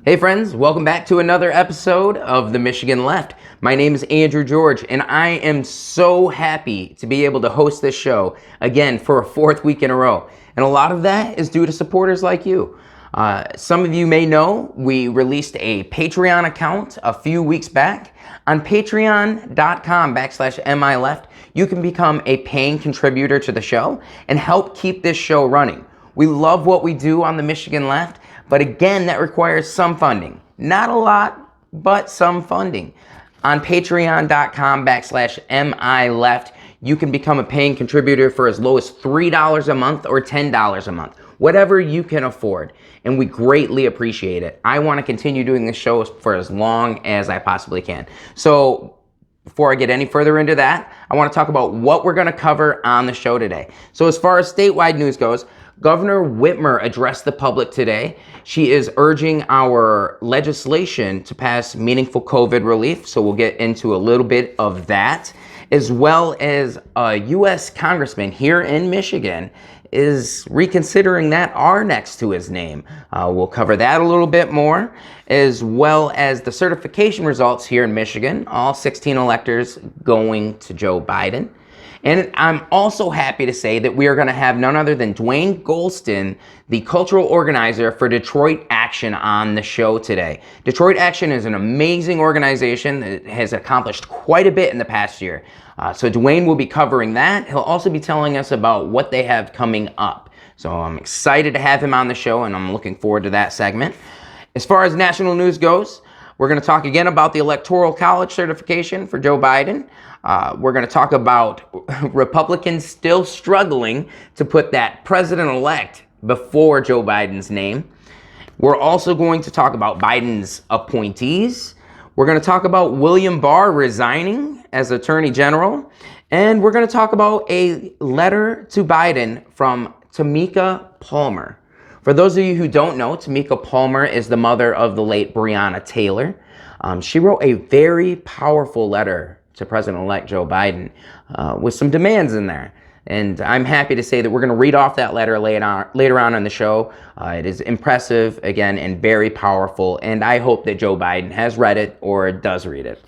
Hey friends, welcome back to another episode of the Michigan Left. My name is Andrew George, and I am so happy to be able to host this show again for a fourth week in a row. And a lot of that is due to supporters like you. Some of you may know we released a Patreon account a few weeks back. On patreon.com/MILeft, you can become a paying contributor to the show and help keep this show running. We love what we do on the Michigan Left, but again, that requires some funding. Not a lot, but some funding. On patreon.com/MILeft, you can become a paying contributor for as low as $3 a month or $10 a month, whatever you can afford. And we greatly appreciate it. I want to continue doing this show for as long as I possibly can. So before I get any further into that, I want to talk about what we're going to cover on the show today. So as far as statewide news goes, Governor Whitmer addressed the public today. She is urging our legislation to pass meaningful COVID relief, so we'll get into a little bit of that, as well as a U.S. congressman here in Michigan is reconsidering that R next to his name. We'll cover that a little bit more, as well as the certification results here in Michigan, all 16 electors going to Joe Biden. And I'm also happy to say that we are going to have none other than Duane Gholston, the cultural organizer for Detroit Action, on the show today. Detroit Action is an amazing organization that has accomplished quite a bit in the past year. So Duane will be covering that. He'll also be telling us about what they have coming up. So I'm excited to have him on the show, and I'm looking forward to that segment. As far as national news goes, we're going to talk again about the Electoral College certification for Joe Biden. We're going to talk about Republicans still struggling to put that president-elect before Joe Biden's name. We're also going to talk about Biden's appointees. We're going to talk about William Barr resigning as Attorney General. And we're going to talk about a letter to Biden from Tamika Palmer. For those of you who don't know, Tamika Palmer is the mother of the late Breonna Taylor. She wrote a very powerful letter to President-elect Joe Biden with some demands in there. And I'm happy to say that we're going to read off that letter later on in the show. It is impressive, again, and very powerful. And I hope that Joe Biden has read it or does read it.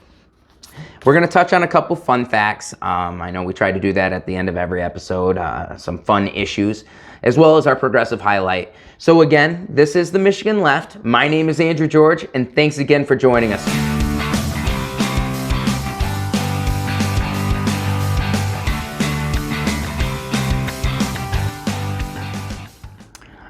We're going to touch on a couple fun facts. I know we try to do that at the end of every episode, some fun issues, as well as our progressive highlight. So again, this is the Michigan Left. My name is Andrew George, and thanks again for joining us.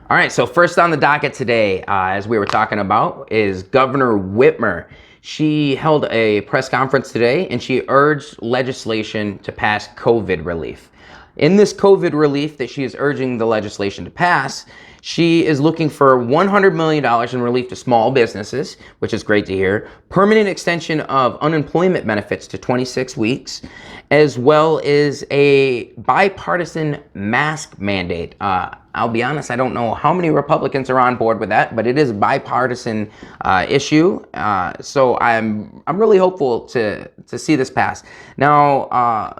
All right, so first on the docket today, as we were talking about, is Governor Whitmer. She held a press conference today, and she urged legislation to pass COVID relief. In this COVID relief that she is urging the legislation to pass, she is looking for $100 million in relief to small businesses, which is great to hear, permanent extension of unemployment benefits to 26 weeks, as well as a bipartisan mask mandate. I'll be honest, I don't know how many Republicans are on board with that, but it is a bipartisan issue. So I'm really hopeful to see this pass. Now,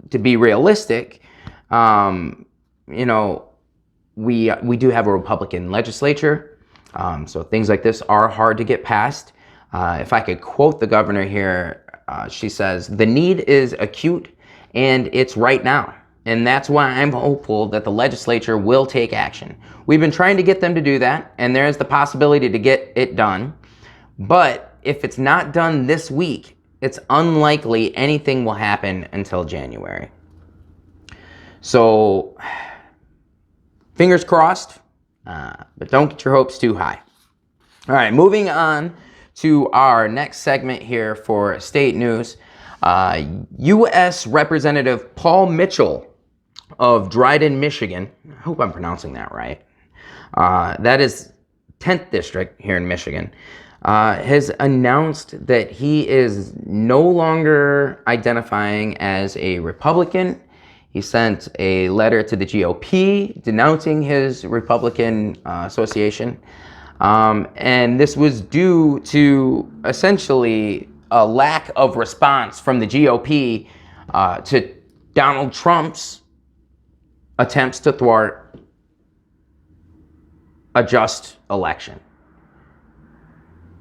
to be realistic, we do have a Republican legislature, so things like this are hard to get passed. If I could quote the governor here, she says, "The need is acute and it's right now. And that's why I'm hopeful that the legislature will take action. We've been trying to get them to do that, and there is the possibility to get it done. But if it's not done this week, it's unlikely anything will happen until January." So, fingers crossed, but don't get your hopes too high. All right, moving on to our next segment here for state news. U.S. Representative Paul Mitchell of Dryden, Michigan, I hope I'm pronouncing that right, that is 10th District here in Michigan, has announced that he is no longer identifying as a Republican. He sent a letter to the GOP denouncing his Republican association. And this was due to essentially a lack of response from the GOP to Donald Trump's attempts to thwart a just election.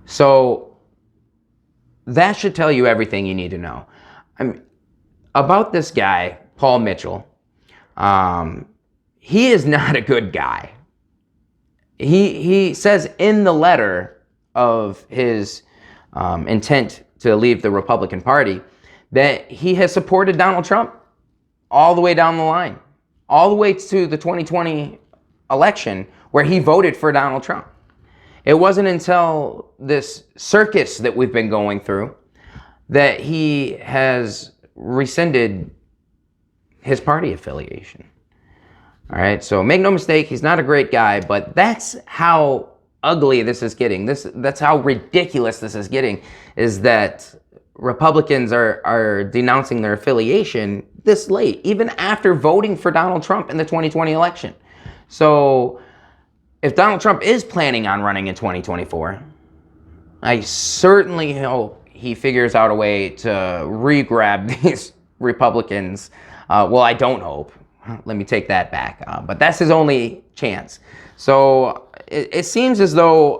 So that should tell you everything you need to know. I mean, about this guy, Paul Mitchell. He is not a good guy. He says in the letter of his intent to leave the Republican Party that he has supported Donald Trump all the way down the line, all the way to the 2020 election where he voted for Donald Trump. It wasn't until this circus that we've been going through that he has rescinded his party affiliation. All right, so make no mistake, he's not a great guy, but that's how ugly this is getting. That's how ridiculous this is getting, is that Republicans are denouncing their affiliation this late, even after voting for Donald Trump in the 2020 election. So if Donald Trump is planning on running in 2024, I certainly hope he figures out a way to re-grab these Republicans. Well, I don't hope. Let me take that back. But that's his only chance. So it seems as though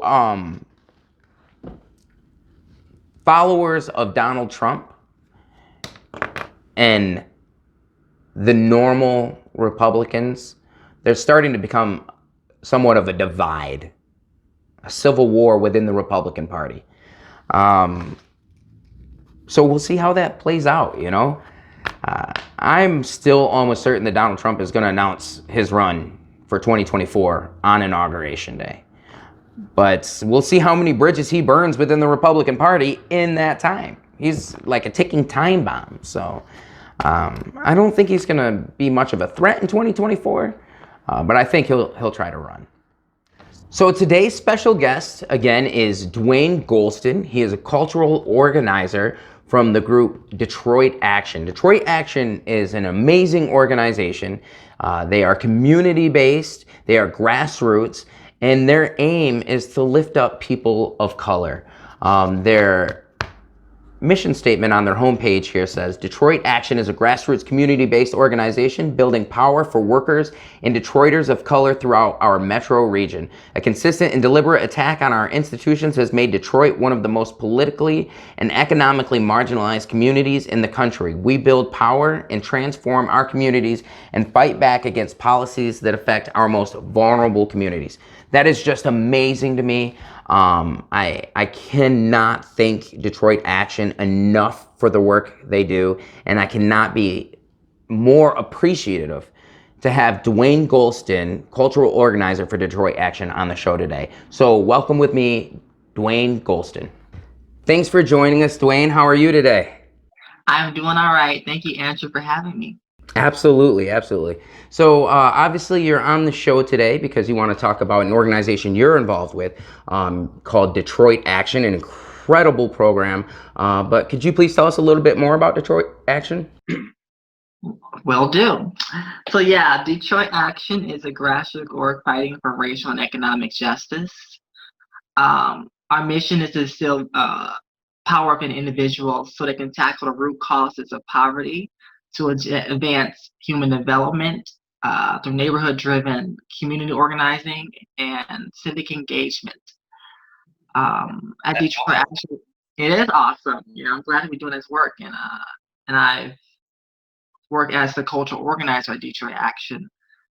followers of Donald Trump and the normal Republicans, they're starting to become somewhat of a divide, a civil war within the Republican Party. So we'll see how that plays out, you know. I'm still almost certain that Donald Trump is going to announce his run for 2024 on Inauguration Day. But we'll see how many bridges he burns within the Republican Party in that time. He's like a ticking time bomb. So I don't think he's going to be much of a threat in 2024, but I think he'll try to run. So today's special guest, again, is Duane Gholston. He is a cultural organizer from the group Detroit Action. Detroit Action is an amazing organization. They are community-based, they are grassroots, and their aim is to lift up people of color. Their mission statement on their homepage here says, Detroit Action is a grassroots community-based organization building power for workers and Detroiters of color throughout our metro region. A consistent and deliberate attack on our institutions has made Detroit one of the most politically and economically marginalized communities in the country. We build power and transform our communities and fight back against policies that affect our most vulnerable communities. That is just amazing to me. I cannot thank Detroit Action enough for the work they do, and I cannot be more appreciative to have Duane Gholston, cultural organizer for Detroit Action, on the show today. So welcome with me, Duane Gholston. Thanks for joining us, Duane. How are you today? I'm doing all right. Thank you, Andrew, for having me. Absolutely, absolutely. So obviously you're on the show today because you want to talk about an organization you're involved with called Detroit Action, an incredible program. But could you please tell us a little bit more about Detroit Action? Will do. So yeah, Detroit Action is a grassroots org fighting for racial and economic justice. Our mission is to instill power up in individuals so they can tackle the root causes of poverty, to advance human development through neighborhood-driven community organizing and civic engagement. At Detroit Action, it is awesome. You know, I'm glad to be doing this work, and I've worked as the cultural organizer at Detroit Action.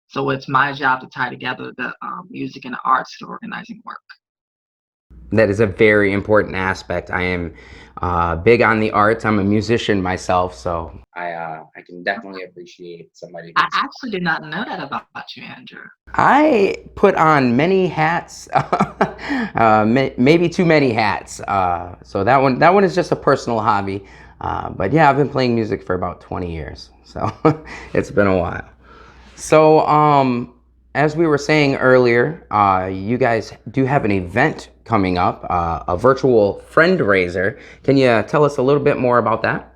So it's my job to tie together the music and the arts to organizing work. That is a very important aspect. I am big on the arts. I'm a musician myself, so I can definitely appreciate somebody. I actually did not know that about you, Andrew. I put on many hats, maybe too many hats. So that one is just a personal hobby. But yeah, I've been playing music for about 20 years, so it's been a while. So as we were saying earlier, you guys do have an event coming up, a virtual friend raiser. Can you tell us a little bit more about that?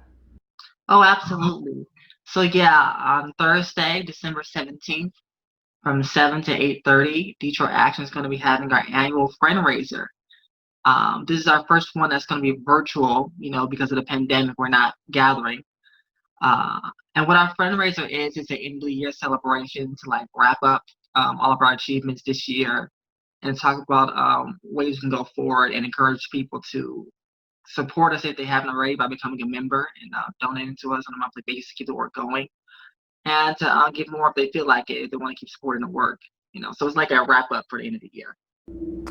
Oh, absolutely. So yeah, on Thursday, December 17th, from 7 to 8:30, Detroit Action is going to be having our annual friend raiser. This is our first one that's going to be virtual, you know, because of the pandemic, we're not gathering. And what our fundraiser is an end of the year celebration to like wrap up all of our achievements this year and talk about ways we can go forward and encourage people to support us if they haven't already by becoming a member and donating to us on a monthly basis to keep the work going, and to give more if they feel like it, if they want to keep supporting the work. So it's like a wrap up for the end of the year.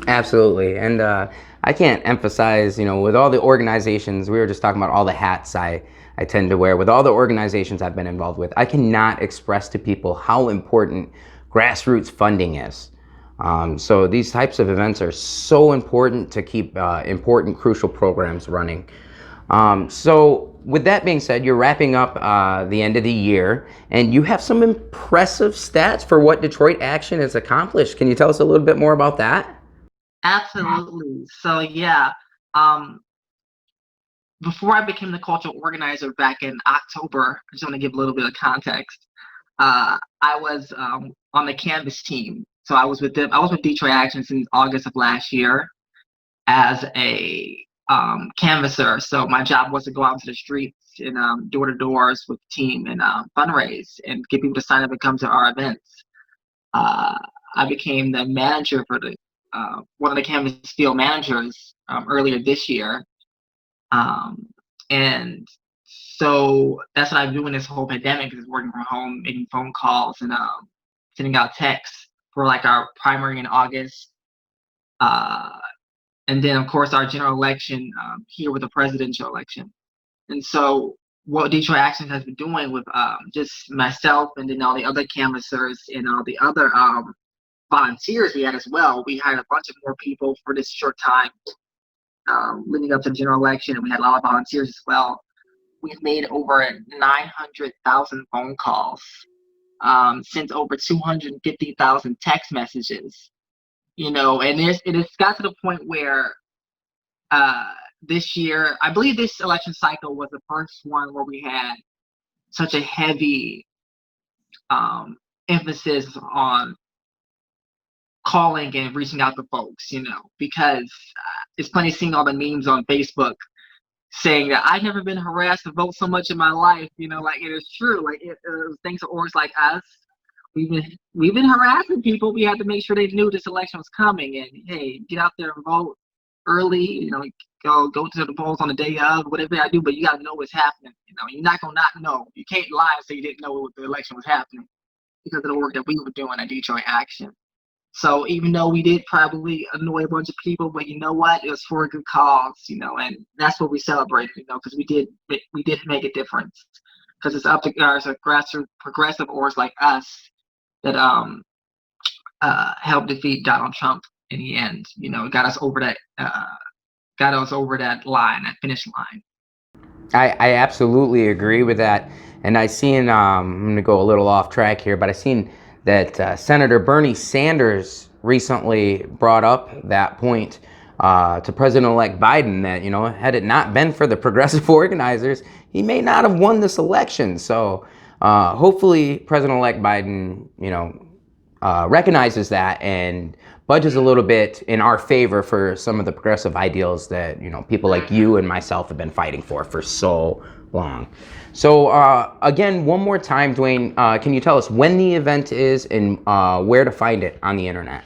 Absolutely. And I can't emphasize, with all the organizations, we were just talking about all the hats I tend to wear, with all the organizations I've been involved with, I cannot express to people how important grassroots funding is. So these types of events are so important to keep important, crucial programs running. So with that being said, you're wrapping up the end of the year, and you have some impressive stats for what Detroit Action has accomplished. Can you tell us a little bit more about that? Absolutely. So yeah, um, before I became the cultural organizer back in October, I just want to give a little bit of context. I was on the Canvas team, so I was with them. I was with Detroit Action since August of last year as a canvasser. So my job was to go out to the streets and door to doors with the team and fundraise and get people to sign up and come to our events. Uh, I became the manager for the one of the Canvas field managers earlier this year. Um, and so that's what I've been doing this whole pandemic, is working from home, making phone calls and sending out texts for like our primary in August. Uh, and then of course our general election here with the presidential election. And so what Detroit Action has been doing with just myself and then all the other canvassers and all the other volunteers we had as well, we hired a bunch of more people for this short time leading up to the general election, and we had a lot of volunteers as well. We've made over 900,000 phone calls, sent over 250,000 text messages, and it has got to the point where this year, I believe this election cycle was the first one where we had such a heavy emphasis on calling and reaching out to folks, because it's funny seeing all the memes on Facebook saying that I've never been harassed to vote so much in my life. Like, it is true. Like, thanks to orgs like us, we've been harassing people. We had to make sure they knew this election was coming, and hey, get out there and vote early. Go to the polls on the day of, whatever I do, but you gotta know what's happening. You're not gonna not know. You can't lie and say you didn't know the election was happening because of the work that we were doing at Detroit Action. So even though we did probably annoy a bunch of people, but you know what? It was for a good cause, and that's what we celebrated, because we did make a difference. Because it's up to us, aggressive, progressive orgs like us that helped defeat Donald Trump in the end. Got us over that line, that finish line. I absolutely agree with that. And I seen, I'm going to go a little off track here, but I seen that Senator Bernie Sanders recently brought up that point to President-elect Biden that, had it not been for the progressive organizers, he may not have won this election. So hopefully President-elect Biden, recognizes that and budges a little bit in our favor for some of the progressive ideals that, people like you and myself have been fighting for so long. So again, one more time, Duane, can you tell us when the event is and where to find it on the internet?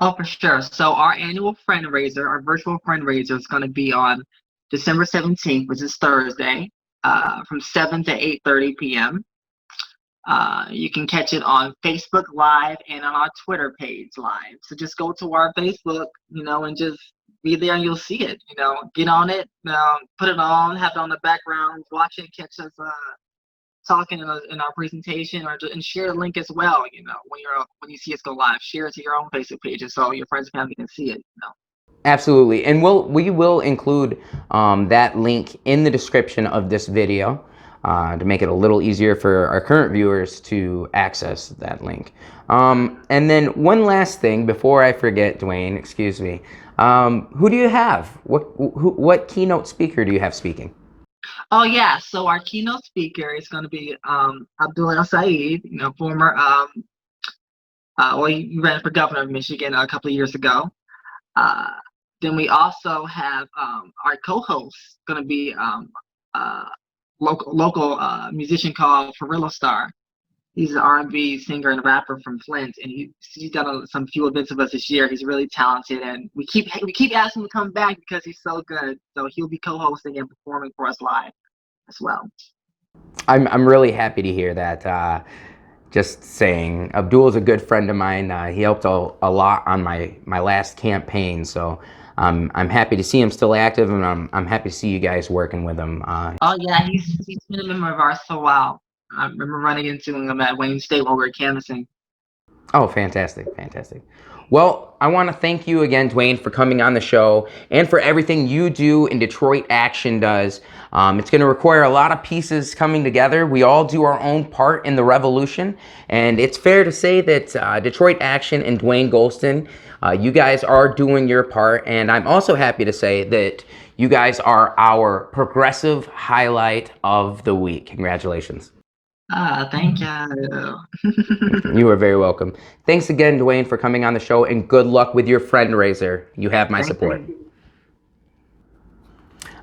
Oh, for sure. So our annual fundraiser, our virtual fundraiser, is going to be on December 17th, which is Thursday, from 7 to 8:30 p.m. You can catch it on Facebook Live and on our Twitter page live. So just go to our Facebook, and just be there and you'll see it. Get on it, put it on, have it on the background, watch it, catch us talking in our presentation, and share the link as well. When you see us go live, share it to your own Facebook pages so your friends and family can see it. Absolutely, and we will include that link in the description of this video to make it a little easier for our current viewers to access that link. And then one last thing before I forget, Duane, excuse me. Who do you have? What keynote speaker do you have speaking? Oh yeah, so our keynote speaker is going to be Abdul El Said, former he ran for governor of Michigan a couple of years ago. Then we also have our co-host going to be local musician called Farillo Star. He's an R&B singer and rapper from Flint, and he's done some few events with us this year. He's really talented, and we keep asking him to come back because he's so good. So he'll be co-hosting and performing for us live as well. I'm really happy to hear that. Just saying, Abdul's a good friend of mine. He helped a lot on my last campaign, so I'm happy to see him still active, and I'm happy to see you guys working with him. Oh yeah, he's been a member of ours for a while. I remember running into him at Wayne State while we were canvassing. Oh, fantastic. Well, I want to thank you again, Duane, for coming on the show and for everything you do and Detroit Action does. It's going to require a lot of pieces coming together. We all do our own part in the revolution, and it's fair to say that Detroit Action and Duane Gholston, you guys are doing your part, and I'm also happy to say that you guys are our progressive highlight of the week. Congratulations. Thank you. You are very welcome. Thanks again, Duane, for coming on the show, and good luck with your fundraiser. You have my support.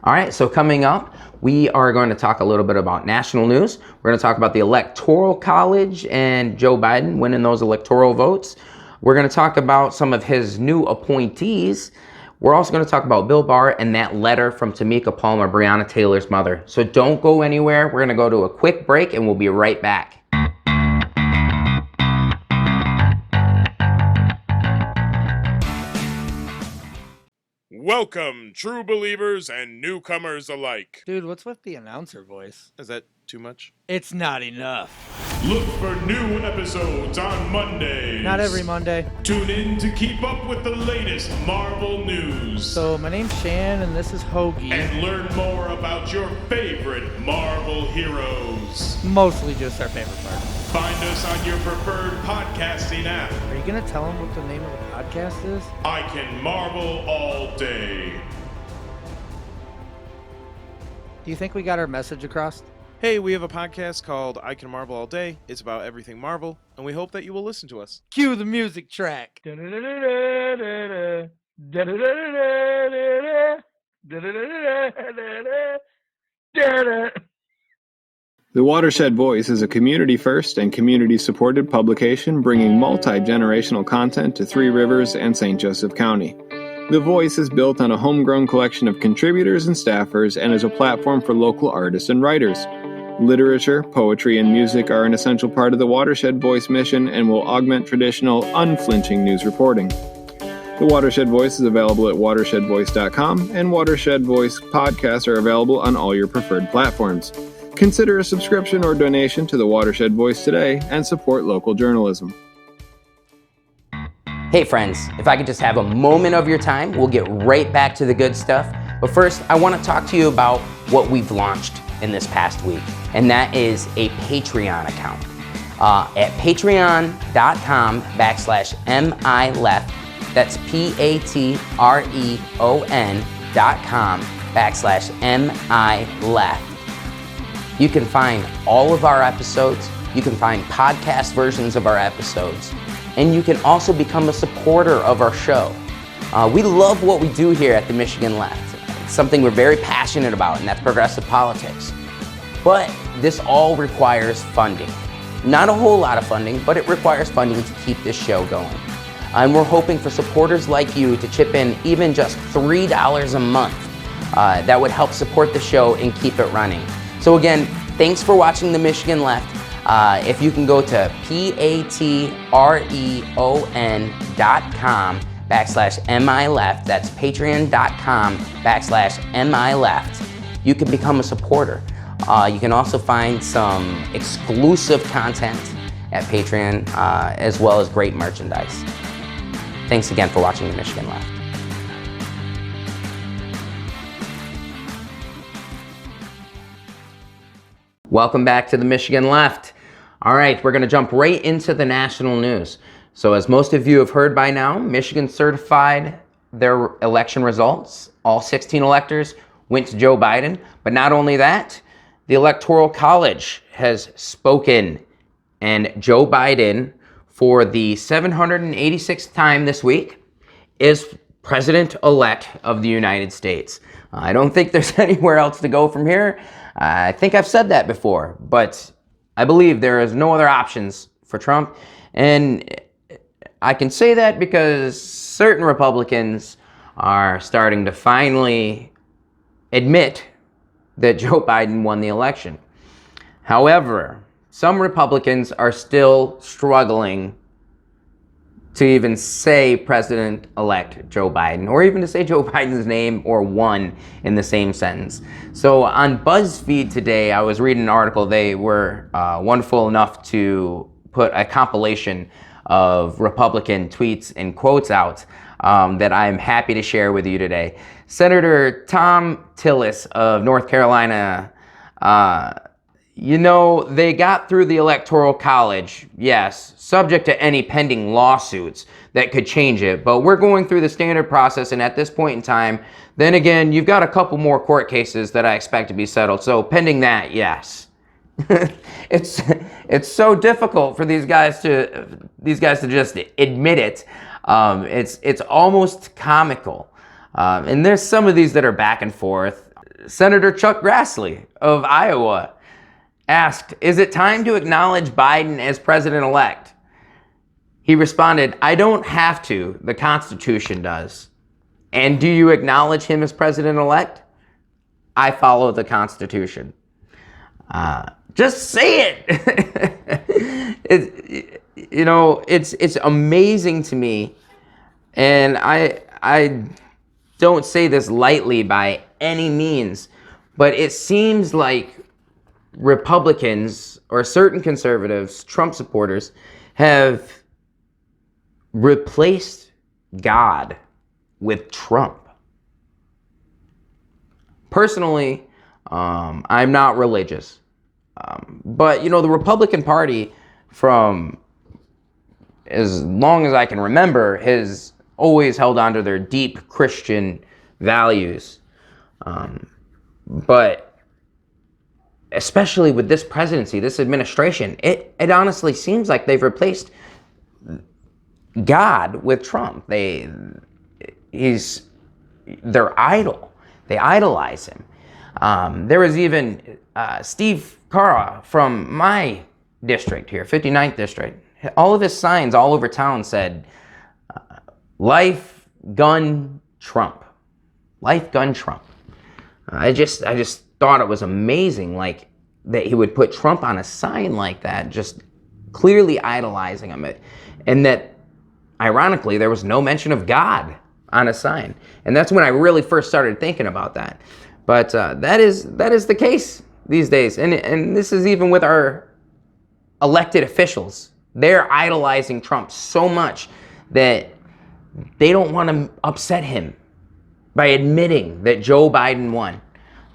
All right, so coming up, we are going to talk a little bit about national news. We're going to talk about the Electoral College and Joe Biden winning those electoral votes. We're going to talk about some of his new appointees. We're also going to talk about Bill Barr and that letter from Tamika Palmer, Breonna Taylor's mother. So don't go anywhere. We're going to go to a quick break, and we'll be right back. Welcome, true believers and newcomers alike. Dude, what's with the announcer voice? Is that too much? It's not enough. Look for new episodes on Mondays. Not every Monday. Tune in to keep up with the latest Marvel news. So, my name's Shan, and this is Hoagie. And learn more about your favorite Marvel heroes. Mostly just our favorite part. Find us on your preferred podcasting app. Are you going to tell them what the name of the podcast is? I Can Marvel All Day. Do you think we got our message across? Hey, we have a podcast called I Can Marvel All Day. It's about everything Marvel, and we hope that you will listen to us. Cue the music track. The Watershed Voice is a community-first and community-supported publication bringing multi-generational content to Three Rivers and St. Joseph County. The Voice is built on a homegrown collection of contributors and staffers and is a platform for local artists and writers. Literature, poetry, and music are an essential part of the Watershed Voice mission and will augment traditional, unflinching news reporting. The Watershed Voice is available at watershedvoice.com, and Watershed Voice podcasts are available on all your preferred platforms. Consider a subscription or donation to the Watershed Voice today and support local journalism. Hey friends, if I could just have a moment of your time, we'll get right back to the good stuff. But first, I want to talk to you about what we've launched in this past week, and that is a Patreon account. At patreon.com/MILEFT, that's patreon.com/MILEFT. You can find all of our episodes, you can find podcast versions of our episodes, and you can also become a supporter of our show. We love what we do here at the Michigan Left. It's something we're very passionate about, and that's progressive politics. But this all requires funding. Not a whole lot of funding, but it requires funding to keep this show going. And we're hoping for supporters like you to chip in even just $3 a month. That would help support the show and keep it running. So again, thanks for watching the Michigan Left. If you can go to patreon.com/MILEFT, that's patreon.com/MILEFT, you can become a supporter. You can also find some exclusive content at Patreon, as well as great merchandise. Thanks again for watching the Michigan Left. Welcome back to the Michigan Left. All right, we're going to jump right into the national news. So as most of you have heard by now, Michigan certified their election results. All 16 electors went to Joe Biden. But not only that, the Electoral College has spoken, and Joe Biden, for the 786th time this week, is President-elect of the United States. I don't think there's anywhere else to go from here. I think I've said that before, but I believe there is no other options for Trump. And I can say that because certain Republicans are starting to finally admit that Joe Biden won the election. However, some Republicans are still struggling to even say President-elect Joe Biden, or even to say Joe Biden's name or won in the same sentence. So on BuzzFeed today, I was reading an article. They were wonderful enough to put a compilation of Republican tweets and quotes out that I'm happy to share with you today. Senator Tom Tillis of North Carolina, they got through the Electoral College, yes, subject to any pending lawsuits that could change it, but we're going through the standard process, and at this point in time, then again, you've got a couple more court cases that I expect to be settled, so pending that, yes. It's so difficult for these guys to just admit it. It's almost comical. And there's some of these that are back and forth. Senator Chuck Grassley of Iowa asked, "Is it time to acknowledge Biden as president-elect?" He responded, "I don't have to. The Constitution does." "And do you acknowledge him as president-elect?" "I follow the Constitution." Just say it. It's amazing to me, and I don't say this lightly by any means, but it seems like Republicans or certain conservatives, Trump supporters, have replaced God with Trump. Personally, I'm not religious. But, the Republican Party, from as long as I can remember, has always held on to their deep Christian values. But especially with this presidency, this administration, it honestly seems like they've replaced God with Trump. He's their idol. They idolize him. There was even Steve Carra from my district here, 59th district. All of his signs all over town said, "Life, gun, Trump." Life, gun, Trump. I just thought it was amazing, like, that he would put Trump on a sign like that, just clearly idolizing him. And that, ironically, there was no mention of God on a sign. And that's when I really first started thinking about that. But that is the case these days. And this is even with our elected officials. They're idolizing Trump so much that they don't want to upset him by admitting that Joe Biden won.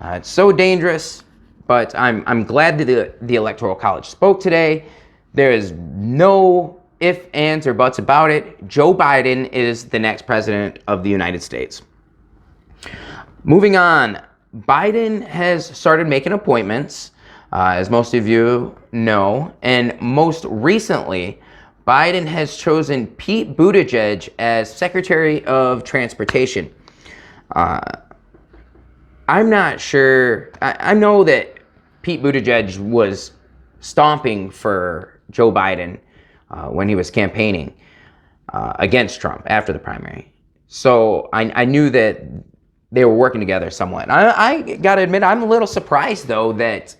It's so dangerous, but I'm glad that the Electoral College spoke today. There is no ifs, ands, or buts about it. Joe Biden is the next president of the United States. Moving on, Biden has started making appointments, as most of you know, and most recently, Biden has chosen Pete Buttigieg as Secretary of Transportation. I'm not sure. I know that Pete Buttigieg was stomping for Joe Biden when he was campaigning against Trump after the primary. So I knew that they were working together somewhat. I got to admit, I'm a little surprised, though, that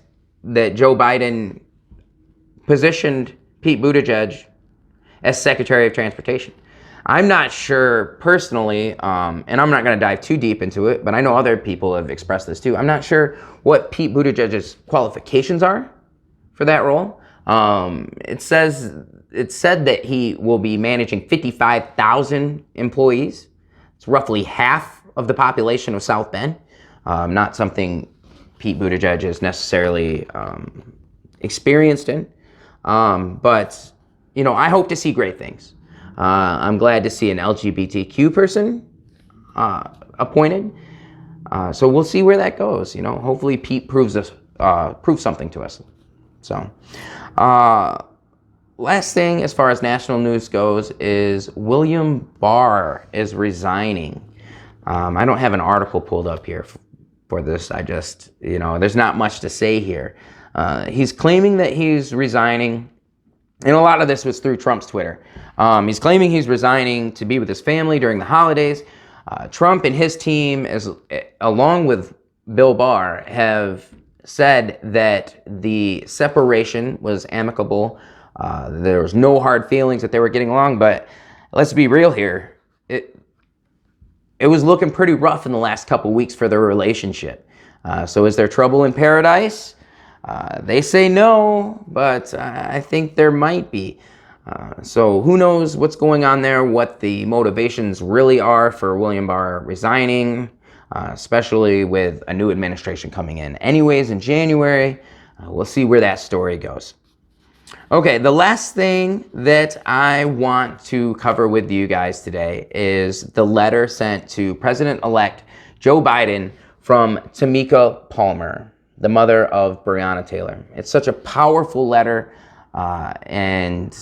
Joe Biden positioned Pete Buttigieg as Secretary of Transportation. I'm not sure personally, and I'm not going to dive too deep into it, but I know other people have expressed this too. I'm not sure what Pete Buttigieg's qualifications are for that role. It's said that he will be managing 55,000 employees. It's roughly half of the population of South Bend. Not something Pete Buttigieg is necessarily experienced in, but I hope to see great things. I'm glad to see an LGBTQ person appointed. So we'll see where that goes. Hopefully Pete proves something to us. So, last thing as far as national news goes is William Barr is resigning. I don't have an article pulled up here for this. I just, there's not much to say here. He's claiming that he's resigning, and a lot of this was through Trump's Twitter. He's claiming he's resigning to be with his family during the holidays. Trump and his team, along with Bill Barr, have said that the separation was amicable. There was no hard feelings, that they were getting along. But let's be real here. It was looking pretty rough in the last couple weeks for their relationship. So is there trouble in paradise? They say no, but I think there might be. So who knows what's going on there, what the motivations really are for William Barr resigning, especially with a new administration coming in. Anyways, in January, we'll see where that story goes. Okay, the last thing that I want to cover with you guys today is the letter sent to President-elect Joe Biden from Tamika Palmer, the mother of Breonna Taylor. It's such a powerful letter, and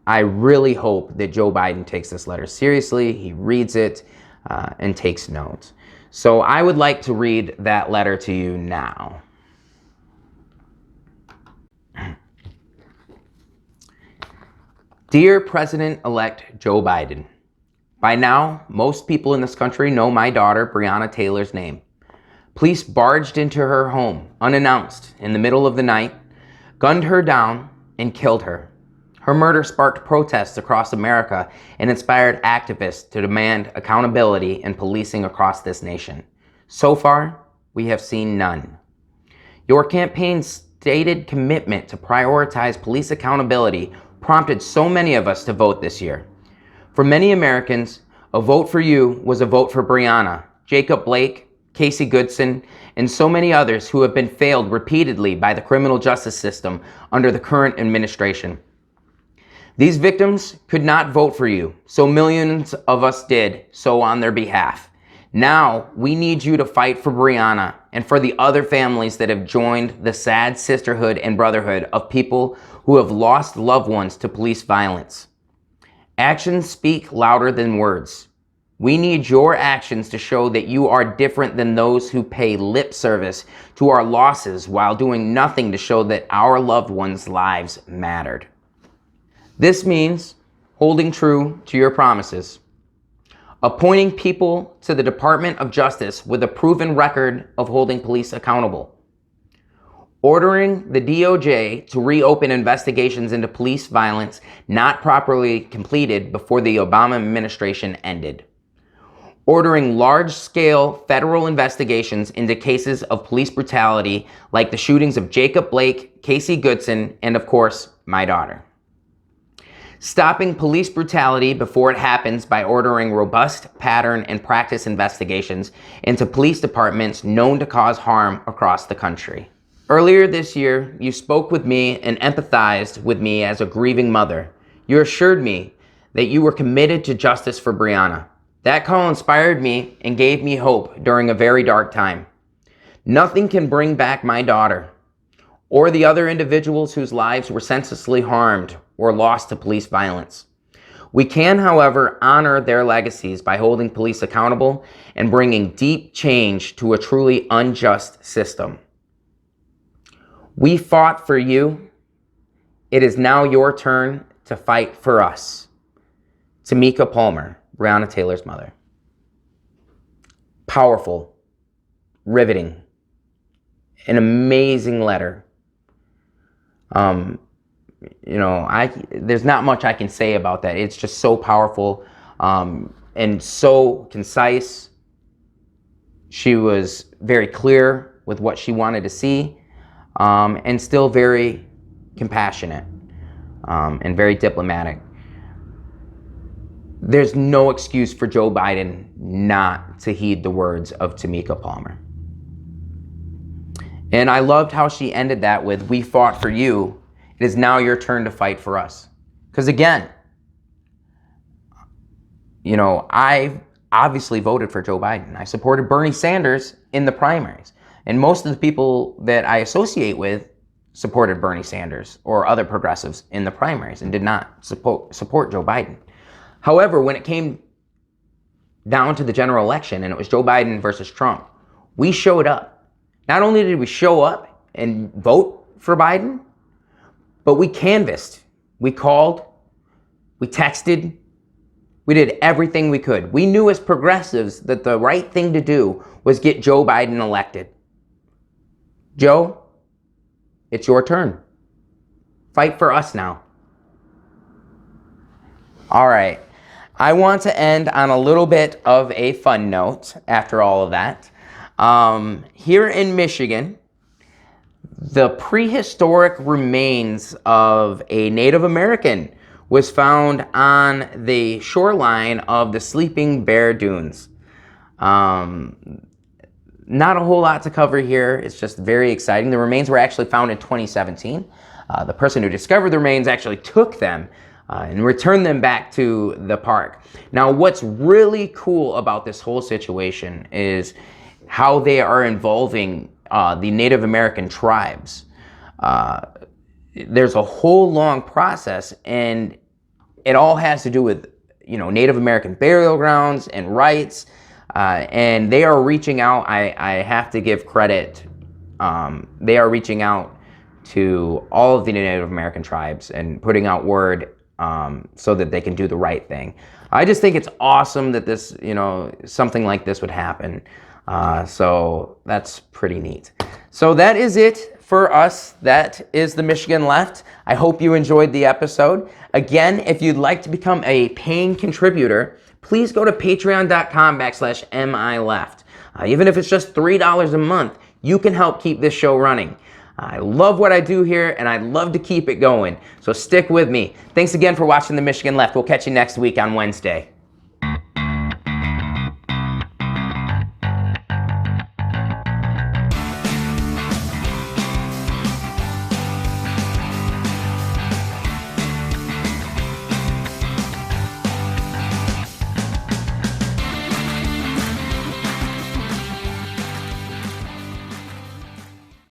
I really hope that Joe Biden takes this letter seriously. He reads it and takes notes. So I would like to read that letter to you now. Dear President-elect Joe Biden, by now, most people in this country know my daughter, Breonna Taylor's name. Police barged into her home, unannounced, in the middle of the night, gunned her down, and killed her. Her murder sparked protests across America and inspired activists to demand accountability and policing across this nation. So far, we have seen none. Your campaign's stated commitment to prioritize police accountability prompted so many of us to vote this year. For many Americans, a vote for you was a vote for Breonna, Jacob Blake, Casey Goodson, and so many others who have been failed repeatedly by the criminal justice system under the current administration. These victims could not vote for you, so millions of us did so on their behalf. Now, we need you to fight for Breonna and for the other families that have joined the sad sisterhood and brotherhood of people who have lost loved ones to police violence. Actions speak louder than words. We need your actions to show that you are different than those who pay lip service to our losses while doing nothing to show that our loved ones' lives mattered. This means holding true to your promises, appointing people to the Department of Justice with a proven record of holding police accountable, ordering the DOJ to reopen investigations into police violence not properly completed before the Obama administration ended, ordering large-scale federal investigations into cases of police brutality like the shootings of Jacob Blake, Casey Goodson, and of course, my daughter. Stopping police brutality before it happens by ordering robust pattern and practice investigations into police departments known to cause harm across the country. Earlier this year, you spoke with me and empathized with me as a grieving mother. You assured me that you were committed to justice for Breonna. That call inspired me and gave me hope during a very dark time. Nothing can bring back my daughter or the other individuals whose lives were senselessly harmed or lost to police violence. We can, however, honor their legacies by holding police accountable and bringing deep change to a truly unjust system. We fought for you. It is now your turn to fight for us. Tamika Palmer, Breonna Taylor's mother. Powerful, riveting, an amazing letter. There's not much I can say about that. It's just so powerful and so concise. She was very clear with what she wanted to see and still very compassionate and very diplomatic. There's no excuse for Joe Biden not to heed the words of Tamika Palmer. And I loved how she ended that with, "We fought for you. It is now your turn to fight for us." Because again, I obviously voted for Joe Biden. I supported Bernie Sanders in the primaries. And most of the people that I associate with supported Bernie Sanders or other progressives in the primaries and did not support Joe Biden. However, when it came down to the general election and it was Joe Biden versus Trump, we showed up. Not only did we show up and vote for Biden, but we canvassed. We called, we texted, we did everything we could. We knew as progressives that the right thing to do was get Joe Biden elected. Joe, it's your turn. Fight for us now. All right. I want to end on a little bit of a fun note after all of that. Here in Michigan, the prehistoric remains of a Native American was found on the shoreline of the Sleeping Bear Dunes. Not a whole lot to cover here. It's just very exciting. The remains were actually found in 2017. The person who discovered the remains actually took them and returned them back to the park. Now, what's really cool about this whole situation is how they are involving the Native American tribes. There's a whole long process, and it all has to do with, Native American burial grounds and rights, and they are reaching out. I have to give credit. They are reaching out to all of the Native American tribes and putting out word so that they can do the right thing. I just think it's awesome that this, something like this would happen. So that's pretty neat. So that is it for us. That is the Michigan Left. I hope you enjoyed the episode. Again, if you'd like to become a paying contributor, please go to patreon.com/MILeft. Even if it's just $3 a month, you can help keep this show running. I love what I do here, and I'd love to keep it going. So stick with me. Thanks again for watching the Michigan Left. We'll catch you next week on Wednesday.